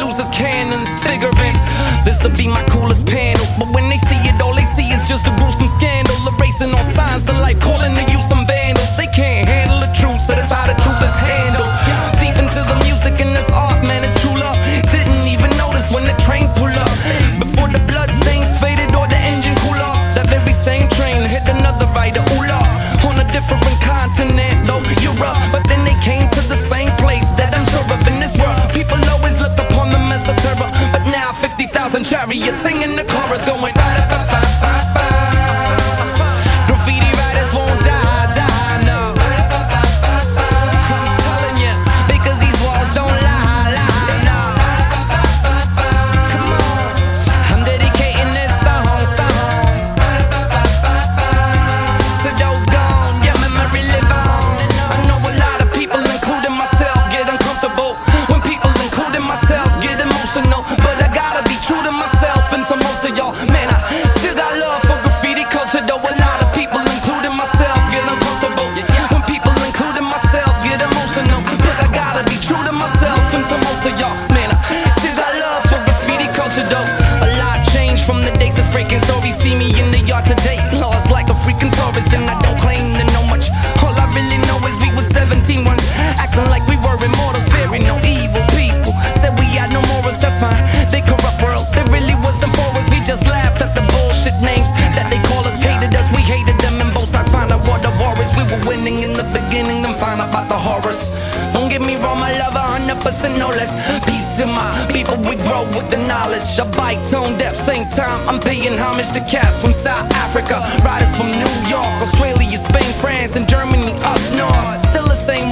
use as cannons, figuring this'll be my coolest panel. But when they see it, all they see is just a gruesome scandal, erasing all signs of life, calling to you some vandals. They can't handle the truth, so that's how the truth is handled. Deep into the music and this art, man, it's true love. Didn't even notice when the train pulled up, before the blood stains faded or the engine cool off. That very same train hit another rider, ooh, on a different continent, though Europe. But then they came to the same place that I'm sure of in this world. People always looked upon them as a terror, but now 50,000 chariots singing the chorus, going ba-da-ba-ba-ba-ba. Graffiti writers won't die, die, no. I'm telling you, because these walls don't lie, lie, no. Come on, I'm dedicating this song to those gone, yeah, memory live on. I know a lot of people, including myself, get uncomfortable when people, including myself, get emotional. But I gotta be true to myself and to most of y'all. Man, I still got love for graffiti culture, though a lot of people, including myself, get uncomfortable when people, including myself, get emotional. But I gotta be true to myself and to most of y'all. Man, I still got love for graffiti culture, though a lot changed from the days that's breaking stories. See me in the yard today, lost like a freaking tourist, and I don't claim to know much. All I really know is we were 17 once, acting like we were immortals, fearing no evil people. Said we had no morals, that's fine. They corrupt world, they really wasn't for us. We just laughed at the bullshit names that they call us. Hated us, we hated them, and both sides found out what the war is. We were winning in the beginning, then found out about the horrors. Don't get me wrong, my love, 100% no less. Peace to my people, we grow with the knowledge. I bite tone deaf, same time I'm paying homage to cats from South Africa, riders from New York, Australia, Spain, France, and Germany up north. Still the same